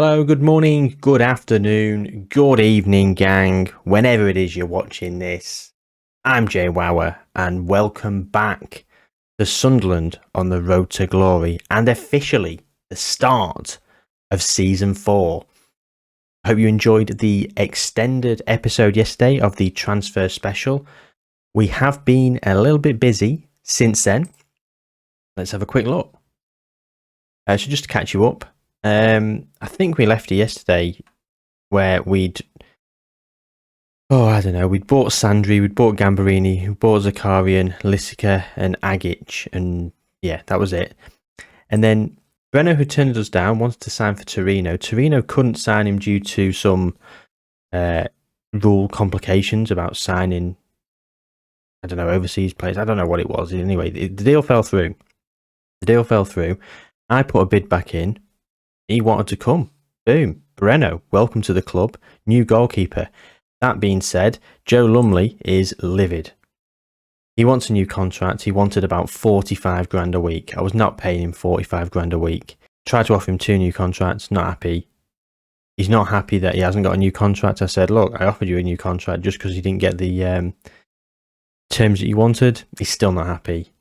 Hello, good morning, good afternoon, good evening, gang. Whenever it is you're watching this, I'm Jayhuahua, and welcome back to Sunderland on the road to glory, and officially the start of season 4. I hope you enjoyed the extended episode yesterday of the transfer special. We have been a little bit busy since then. Let's have a quick look. So just to catch you up, I think we left it yesterday where we'd bought Sandri, we'd bought Gambarini, we bought Zakarian, Lissica and Agic, and yeah, that was it. And then Breno, who turned us down, wanted to sign for Torino. Torino couldn't sign him due to some rule complications about signing, overseas players. I don't know what it was. Anyway, the deal fell through. I put a bid back in. He wanted to come. Boom. Breno, welcome to the club. New goalkeeper. That being said, Joe Lumley is livid. He wants a new contract. He wanted about 45 grand a week. I was not paying him 45 grand a week. Tried to offer him 2 new contracts. Not happy. He's not happy that he hasn't got a new contract. I said, look, I offered you a new contract just because you didn't get the terms that you wanted. He's still not happy.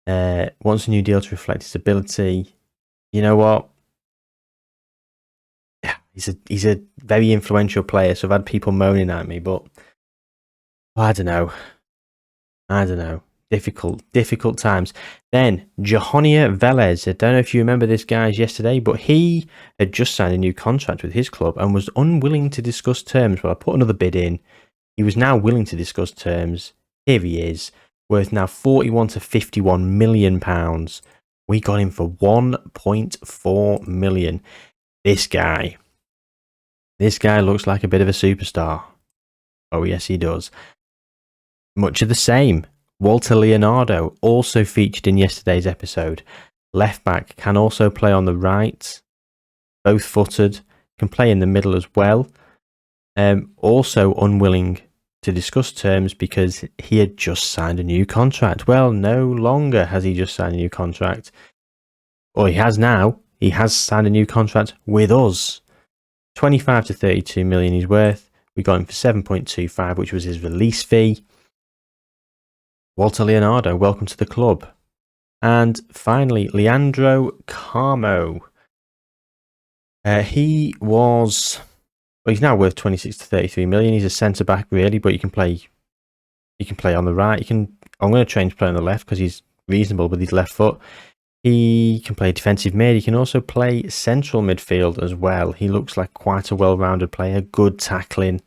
Wants a new deal to reflect his ability. You know what? Yeah, he's a very influential player, so I've had people moaning at me, but I don't know. Difficult times. Then Jayhuahua Velez. I don't know if you remember this guy yesterday, but he had just signed a new contract with his club and was unwilling to discuss terms. Well, I put another bid in. He was now willing to discuss terms. Here he is, worth now 41 to 51 million pounds. We got him for 1.4 million. This guy looks like a bit of a superstar. Oh yes, he does. Much of the same. Walter Leonardo, also featured in yesterday's episode. Left back, can also play on the right. Both footed, can play in the middle as well. Also unwilling to discuss terms because he had just signed a new contract. Well, no longer has he just signed a new contract. Or he has now. He has signed a new contract with us. 25 to 32 million he's worth. We got him for 7.25, which was his release fee. Walter Leonardo, welcome to the club. And finally, Leandro Carmo. He's now worth 26 to 33 million. He's a centre back really, but you can play on the right. I'm going to change play on the left because he's reasonable with his left foot. He can play defensive mid. He can also play central midfield as well. He looks like quite a well-rounded player. Good tackling,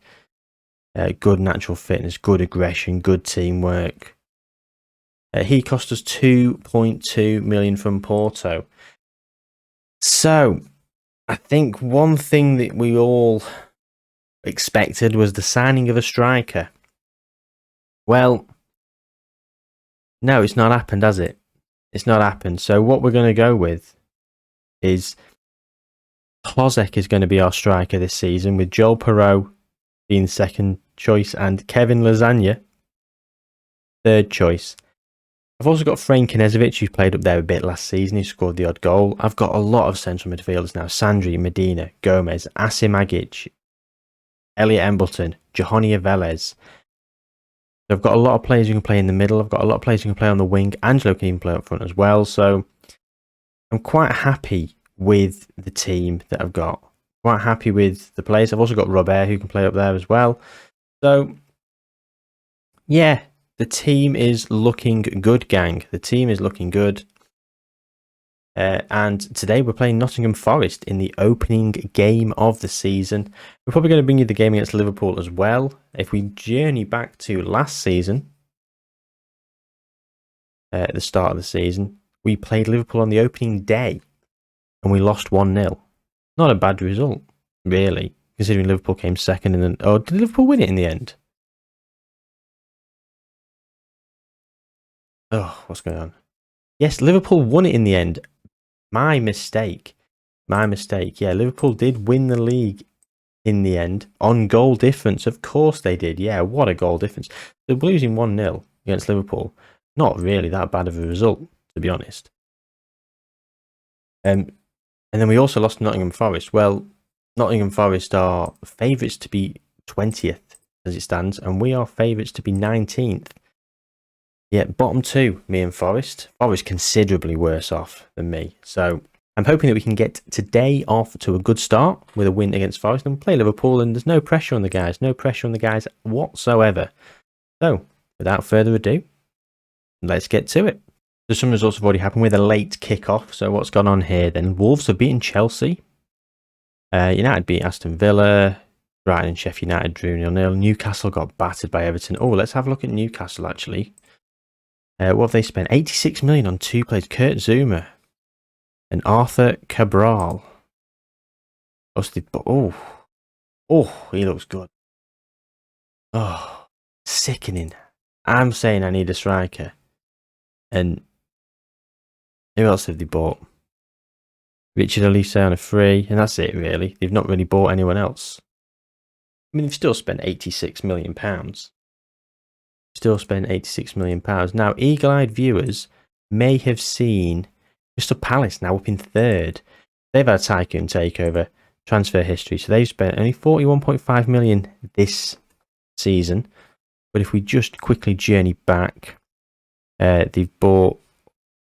good natural fitness, good aggression, good teamwork. He cost us 2.2 million from Porto. So, I think one thing that we all expected was the signing of a striker. Well, no, it's not happened, has it? It's not happened. So what we're going to go with is Klozek is going to be our striker this season, with Joel Perreault being second choice and Kevin Lasagna third choice. I've also got Frank Knezovic, who played up there a bit last season. He scored the odd goal. I've got a lot of central midfielders now. Sandri, Medina, Gomez, Asim Agic, Elliot Embleton, Jayhuahua Velez. I've got a lot of players who can play in the middle. I've got a lot of players who can play on the wing. Angelo can even play up front as well. So I'm quite happy with the team that I've got. Quite happy with the players. I've also got Robert who can play up there as well. So yeah, the team is looking good, gang. The team is looking good. And today we're playing Nottingham Forest in the opening game of the season. We're probably going to bring you the game against Liverpool as well. If we journey back to last season, at the start of the season, we played Liverpool on the opening day and we lost 1-0. Not a bad result, really, considering Liverpool came second. Did Liverpool win it in the end? Oh, what's going on? Yes, Liverpool won it in the end. My mistake. Yeah, Liverpool did win the league in the end on goal difference. Of course they did. Yeah, what a goal difference. They're losing 1-0 against Liverpool. Not really that bad of a result, to be honest. And then we also lost to Nottingham Forest. Well, Nottingham Forest are favourites to be 20th as it stands, and we are favourites to be 19th. Yeah, bottom two, me and Forest. Forest considerably worse off than me. So I'm hoping that we can get today off to a good start with a win against Forest and play Liverpool, and there's no pressure on the guys. No pressure on the guys whatsoever. So, without further ado, let's get to it. So some results have already happened with a late kick-off. So what's gone on here then? Wolves have beaten Chelsea. United beat Aston Villa. Brighton and Sheffield United drew 0-0. Newcastle got battered by Everton. Oh, let's have a look at Newcastle actually. What have they spent? 86 million on two players. Kurt Zouma and Arthur Cabral. Oh, he looks good. Oh, sickening. I'm saying I need a striker. And who else have they bought? Richard Elise on a free, and that's it really. They've not really bought anyone else. I mean, they've still spent £86 million. Still spent £86 million. Now, eagle-eyed viewers may have seen Crystal Palace now up in third. They've had a tycoon takeover, transfer history, so they've spent only £41.5 million this season. But if we just quickly journey back, they've bought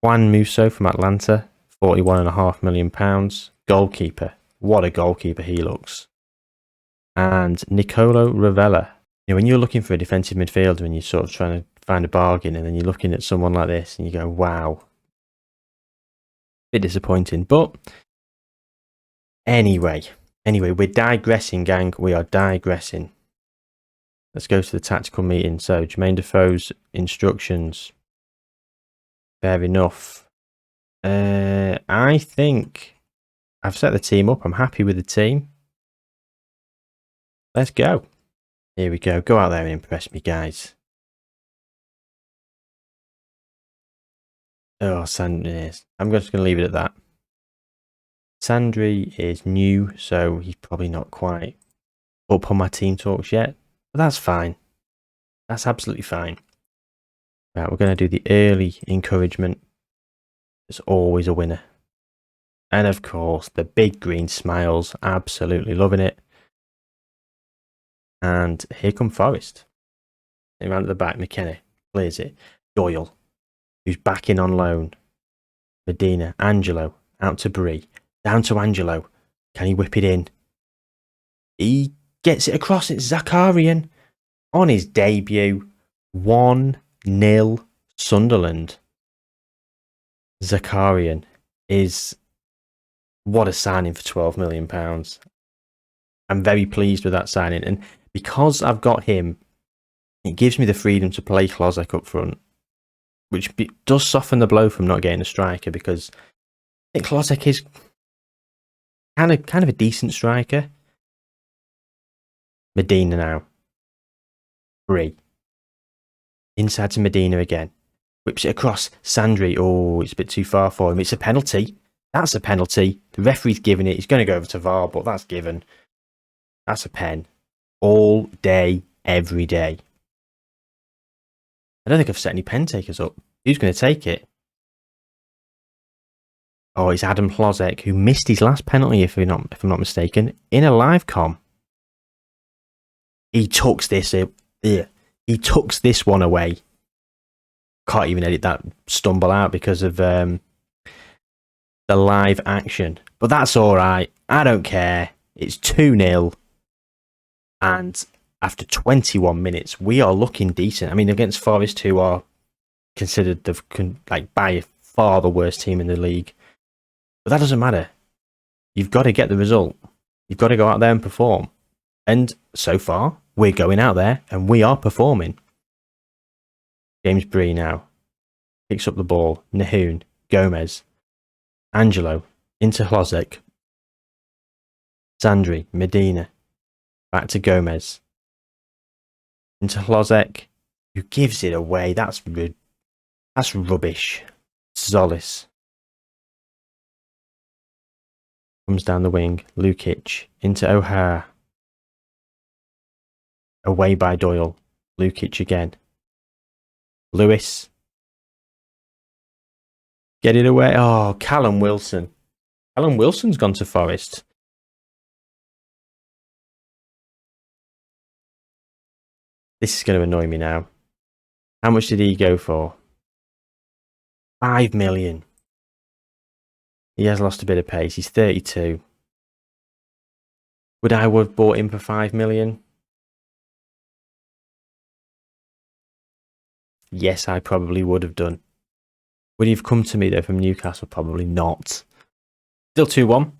Juan Musso from Atlanta, £41.5 million. Goalkeeper. What a goalkeeper he looks. And Nicolo Ravella. You know, when you're looking for a defensive midfielder and you're sort of trying to find a bargain, and then you're looking at someone like this and you go, wow. Bit disappointing. But anyway, we're digressing, gang. We are digressing. Let's go to the tactical meeting. So, Jermaine Defoe's instructions. Fair enough. I think I've set the team up. I'm happy with the team. Let's go. Here we go. Go out there and impress me, guys. Oh, Sandri. I'm just going to leave it at that. Sandri is new, so he's probably not quite up on my team talks yet. But that's fine. That's absolutely fine. Right, we're going to do the early encouragement. It's always a winner. And of course, the big green smiles. Absolutely loving it. And here come Forest. Around at the back, McKenna clears it. Doyle, who's back in on loan. Medina, Angelo, out to Bree. Down to Angelo. Can he whip it in? He gets it across. It's Zakarian. On his debut, 1-0 Sunderland. Zakarian is... what a signing for £12 million. I'm very pleased with that signing. And because I've got him, it gives me the freedom to play Klozek up front, which does soften the blow from not getting a striker, because I think Klozek is kind of a decent striker. Medina now. Bree. Inside to Medina again. Whips it across. Sandri. Oh, it's a bit too far for him. It's a penalty. That's a penalty. The referee's giving it. He's going to go over to VAR, but that's given. That's a pen. All day, every day. I don't think I've set any pen takers up. Who's going to take it? Oh, it's Adam Klozek, who missed his last penalty, if I'm not mistaken, in a live com. He tucks this. He tucks this one away. Can't even edit that stumble out because of the live action. But that's all right. I don't care. It's 2-0. And after 21 minutes, we are looking decent. I mean, against Forest, who are considered by far the worst team in the league. But that doesn't matter. You've got to get the result. You've got to go out there and perform. And so far, we're going out there and we are performing. James Bree now picks up the ball. Nahoon, Gomez, Angelo, into Klozek, Sandri, Medina, back to Gomez, into Klozek, who gives it away. That's rubbish. Zolis comes down the wing. Lukic into O'Hare, away by Doyle. Lukic again. Lewis. Get it away. Oh, Callum Wilson. Callum Wilson's gone to Forest. This is going to annoy me now. How much did he go for? 5 million. He has lost a bit of pace. He's 32. Would I have bought him for 5 million? Yes, I probably would have done. Would he have come to me though from Newcastle? Probably not. Still 2-1.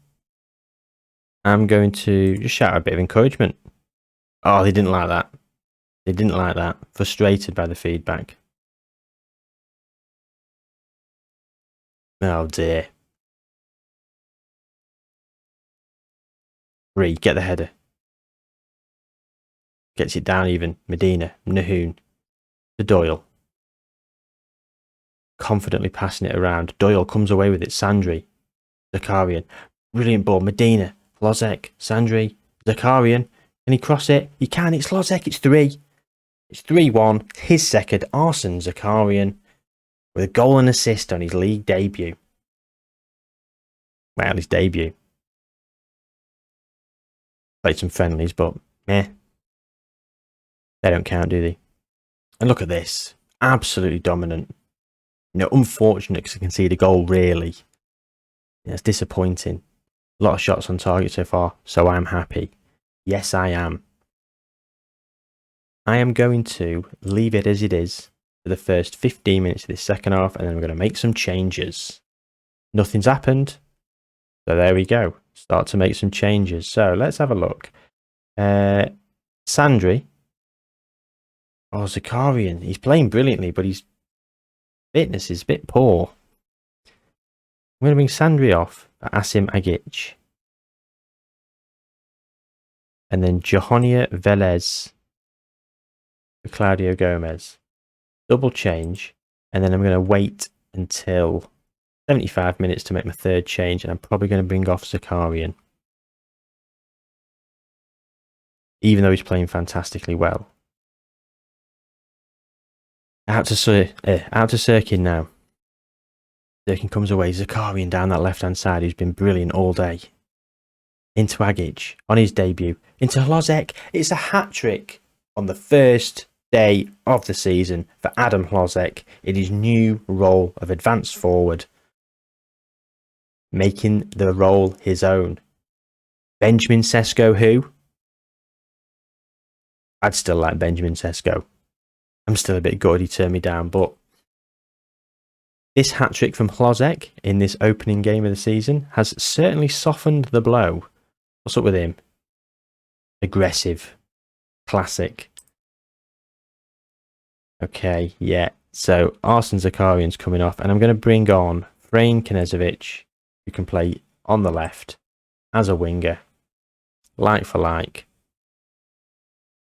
I'm going to just shout a bit of encouragement. Oh, they didn't like that. They didn't like that. Frustrated by the feedback. Oh dear. 3, get the header. Gets it down even. Medina, Nahoon, to Doyle. Confidently passing it around. Doyle comes away with it. Sandri, Zakarian. Brilliant ball. Medina, Lozek, Sandri, Zakarian. Can he cross it? He can. It's Lozek. It's 3. It's 3-1. His second. Arsene Zakarian with a goal and assist on his league debut. Well, his debut. Played some friendlies, but meh. They don't count, do they? And look at this. Absolutely dominant. You know, unfortunate because I can see the goal, really. Yeah, it's disappointing. A lot of shots on target so far, so I'm happy. Yes, I am. I am going to leave it as it is for the first 15 minutes of this second half, and then we're going to make some changes. Nothing's happened, so there we go. Start to make some changes. So let's have a look. Sandri. Oh, Zakarian. He's playing brilliantly, but his fitness is a bit poor. I'm going to bring Sandri off for Asim Agic. And then Jayhuahua Velez for Claudio Gomez. Double change. And then I'm going to wait until 75 minutes to make my third change. And I'm probably going to bring off Zakarian. Even though he's playing fantastically well. Out to Sirkin now. Sirkin comes away. Zakarian down that left-hand side, who's been brilliant all day. Into Agic on his debut. Into Hlozek. It's a hat-trick on the first day of the season for Adam Hlozek in his new role of advanced forward. Making the role his own. Benjamin Sesko, who? I'd still like Benjamin Sesko. I'm still a bit gutted he turned me down, but this hat-trick from Hlozek in this opening game of the season has certainly softened the blow. What's up with him? Aggressive. Classic. Okay, yeah. So Arsene Zakarian's coming off, and I'm going to bring on Frane Knezovic, who can play on the left as a winger. Like for like.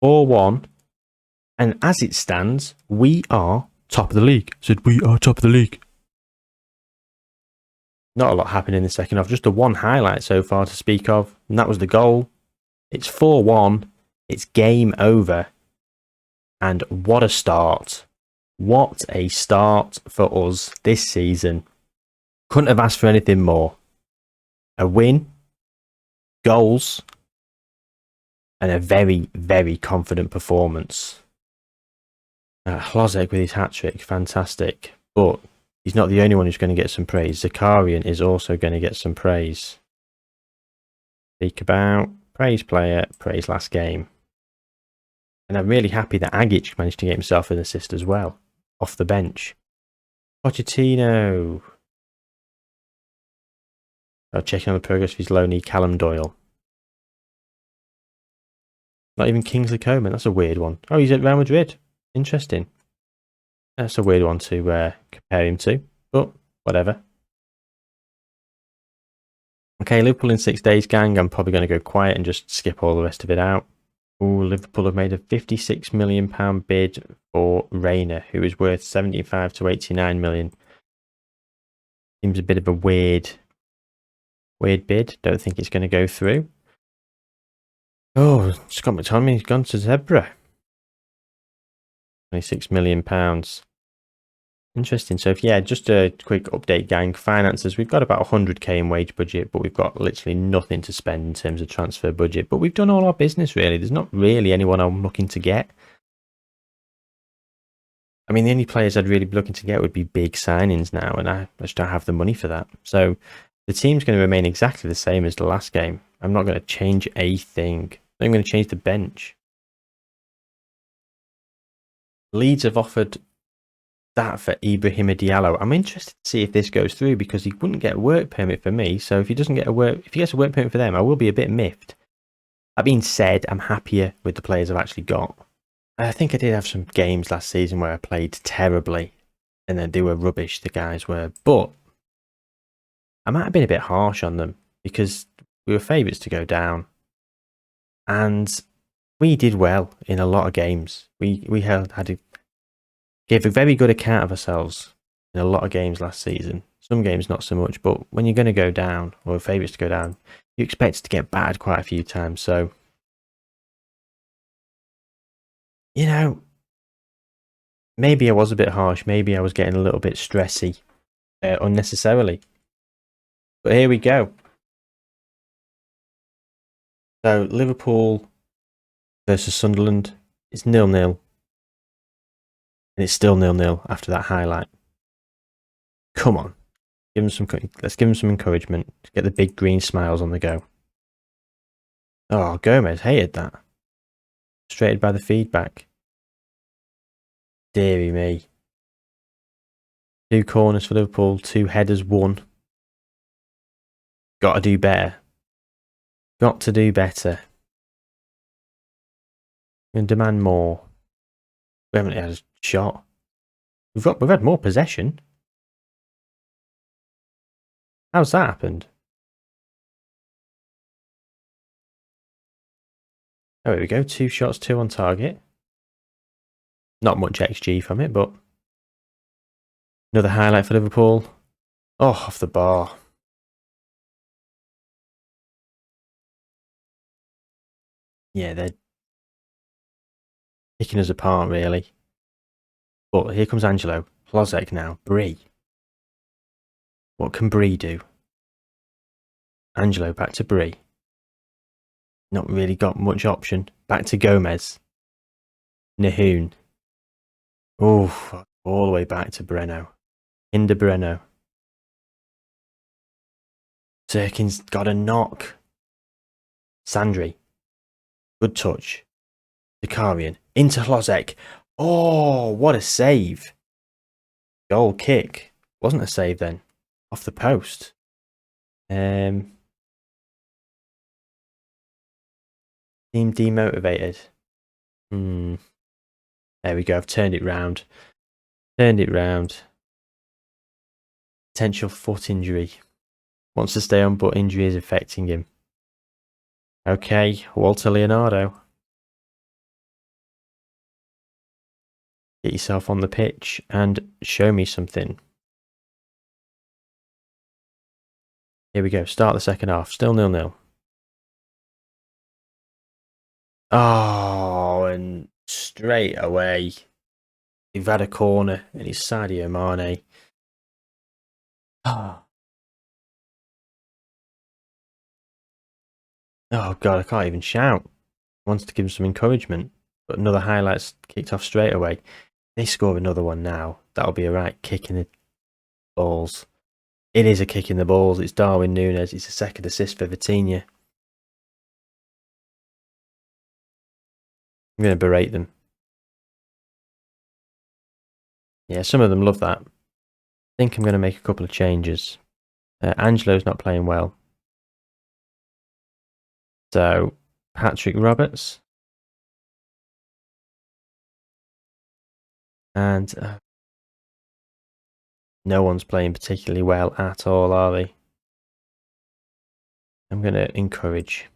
4-1. And as it stands, we are top of the league. Said we are top of the league. Not a lot happened in the second half. Just the one highlight so far to speak of. And that was the goal. It's 4-1. It's game over. And what a start. What a start for us this season. Couldn't have asked for anything more. A win. Goals. And a very, very confident performance. Hlozek with his hat-trick, fantastic. But he's not the only one who's going to get some praise. Zakarian is also going to get some praise. Speak about praise player, praise last game. And I'm really happy that Agic managed to get himself an assist as well, off the bench. Pochettino. Checking on the progress of his loanee, Callum Doyle. Not even Kingsley Coman, that's a weird one. Oh, he's at Real Madrid. Interesting. That's a weird one to compare him to, but whatever. Okay, Liverpool in 6 days, gang. I'm probably going to go quiet and just skip all the rest of it out. Ooh, Liverpool have made a £56 million bid for Reina, who is worth 75 to 89 million. Seems a bit of a weird bid. Don't think it's going to go through. Oh, Scott McTominay's gone to Zebra. £26 million. Interesting. So, if, yeah, just a quick update, gang. Finances, we've got about 100k in wage budget, but we've got literally nothing to spend in terms of transfer budget. But we've done all our business, really. There's not really anyone I'm looking to get. I mean, the only players I'd really be looking to get would be big signings now, and I just don't have the money for that. So the team's going to remain exactly the same as the last game. I'm not going to change a thing. I'm going to change the bench. Leeds have offered that for Ibrahima Diallo. I'm interested to see if this goes through because he wouldn't get a work permit for me. So if he doesn't get if he gets a work permit for them, I will be a bit miffed. That being said, I'm happier with the players I've actually got. I think I did have some games last season where I played terribly and then they were rubbish, the guys were. But I might have been a bit harsh on them because we were favourites to go down. And we did well in a lot of games. We gave a very good account of ourselves in a lot of games last season. Some games not so much, but when you're going to go down or favourites to go down, you expect to get battered quite a few times. So, you know, maybe I was a bit harsh. Maybe I was getting a little bit stressy unnecessarily. But here we go. So Liverpool versus Sunderland. It's 0-0. And it's still 0-0 after that highlight. Come on. Let's give him some encouragement. Get the big green smiles on the go. Oh, Gomez hated that. Frustrated by the feedback. Deary me. 2 corners for Liverpool, 2 headers, 1. Got to do better. Got to do better. And demand more. We haven't had a shot. We've had more possession. How's that happened? Oh, here we go. 2 shots, 2 on target. Not much XG from it, but another highlight for Liverpool. Oh, off the bar. Yeah, they're picking us apart, really. But here comes Angelo. Plozek now. Bree. What can Bree do? Angelo back to Bree. Not really got much option. Back to Gomez. Nahoon. Oh, all the way back to Breno. Hinder Breno. Sirkin's got a knock. Sandri. Good touch. Zakarian. Into Hlozek. Oh, what a save. Goal kick. Wasn't a save then. Off the post. Team demotivated. There we go. I've turned it round. Potential foot injury. Wants to stay on, but injury is affecting him. Okay, Walter Leonardo. Get yourself on the pitch and show me something. Here we go. Start the second half. Still 0-0. Oh, and straight away, we've had a corner, and it's Sadio Mane. Oh. Oh, God, I can't even shout. I wanted to give him some encouragement, but another highlight's kicked off straight away. They score another one now. That'll be a right kick in the balls. It is a kick in the balls. It's Darwin Núñez. It's a second assist for Vitinha. I'm going to berate them. Yeah, some of them love that. I think I'm going to make a couple of changes. Angelo's not playing well. So, Patrick Roberts. And no one's playing particularly well at all, are they? I'm going to encourage.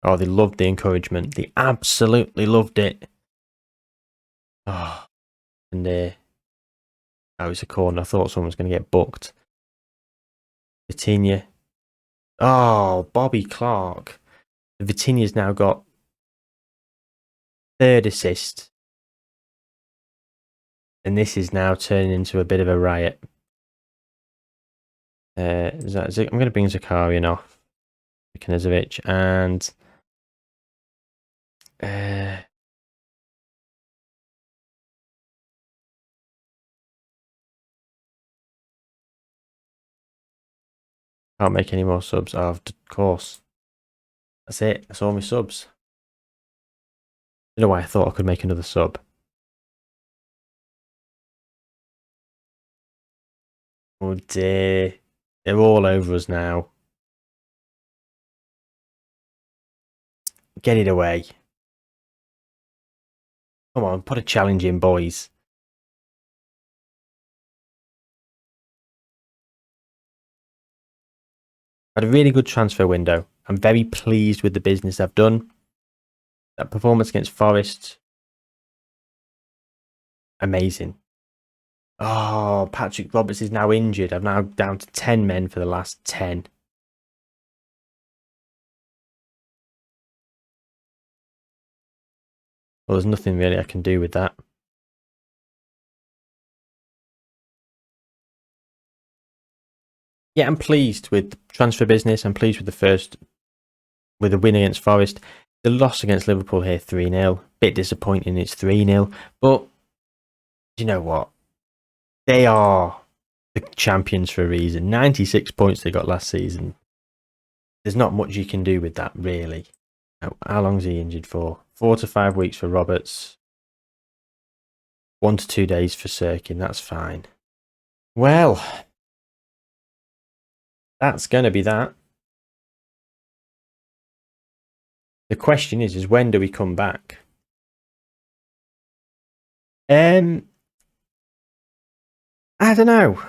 Oh, they loved the encouragement. They absolutely loved it. Oh, and oh, it's a corner. I thought someone was going to get booked. Vitinha. Oh, Bobby Clark. Vitinha's now got 3rd assist. And this is now turning into a bit of a riot. I'm going to bring Zakarian off. Knizovic and Can't make any more subs. Oh, of course. That's it. That's all my subs. I don't know why I thought I could make another sub. Oh dear. They're all over us now. Get it away. Come on, put a challenge in, boys. Had a really good transfer window. I'm very pleased with the business I've done. That performance against Forest. Amazing. Oh, Patrick Roberts is now injured. I'm now down to 10 men for the last 10. Well, there's nothing really I can do with that. Yeah, I'm pleased with the transfer business. I'm pleased with with the win against Forest. The loss against Liverpool here, 3-0. Bit disappointing, it's 3-0. But, you know what? They are the champions for a reason. 96 points they got last season. There's not much you can do with that, really. How long is he injured for? 4 to 5 weeks for Roberts. 1 to 2 days for Sirkin. That's fine. Well, that's going to be that. The question is when do we come back? I don't know.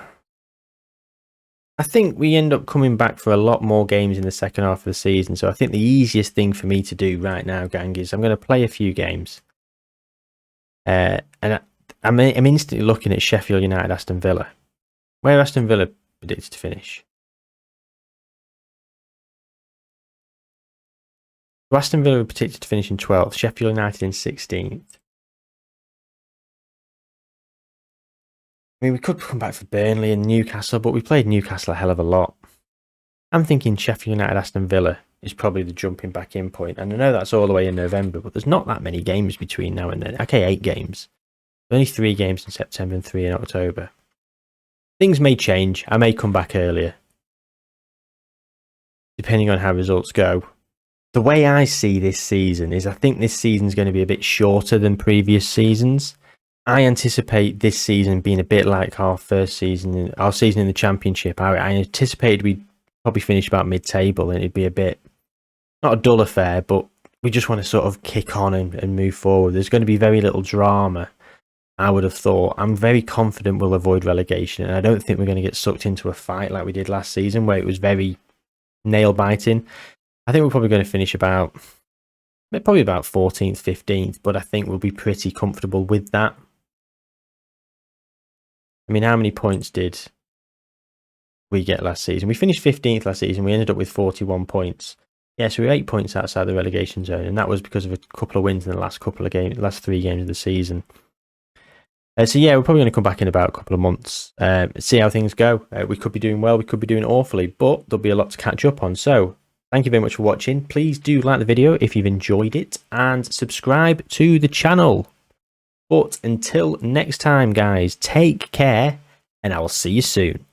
I think we end up coming back for a lot more games in the second half of the season. So I think the easiest thing for me to do right now, gang, is I'm going to play a few games. And I'm instantly looking at Sheffield United, Aston Villa. Where Aston Villa predicted to finish? So Aston Villa were predicted to finish in 12th, Sheffield United in 16th. I mean, we could come back for Burnley and Newcastle, but we played Newcastle a hell of a lot. I'm thinking Sheffield United, Aston Villa is probably the jumping back in point. And I know that's all the way in November, but there's not that many games between now and then. Okay, 8 games. Only 3 games in September and 3 in October. Things may change. I may come back earlier, depending on how results go. The way I see this season is I think this season's going to be a bit shorter than previous seasons. I anticipate this season being a bit like our season in the Championship. I anticipated we'd probably finish about mid-table and it'd be a bit, not a dull affair, but we just want to sort of kick on and move forward. There's going to be very little drama, I would have thought. I'm very confident we'll avoid relegation, and I don't think we're going to get sucked into a fight like we did last season where it was very nail-biting. I think we're probably going to finish about 14th, 15th, but I think we'll be pretty comfortable with that. I mean, how many points did we get last season? We finished 15th last season. We ended up with 41 points. Yeah, so we were 8 points outside the relegation zone, and that was because of a couple of wins in the last 3 games of the season. So yeah, we're probably going to come back in about a couple of months, see how things go. We could be doing well, we could be doing awfully, but there'll be a lot to catch up on. So thank you very much for watching. Please do like the video if you've enjoyed it, and subscribe to the channel. But until next time, guys, take care, and I will see you soon.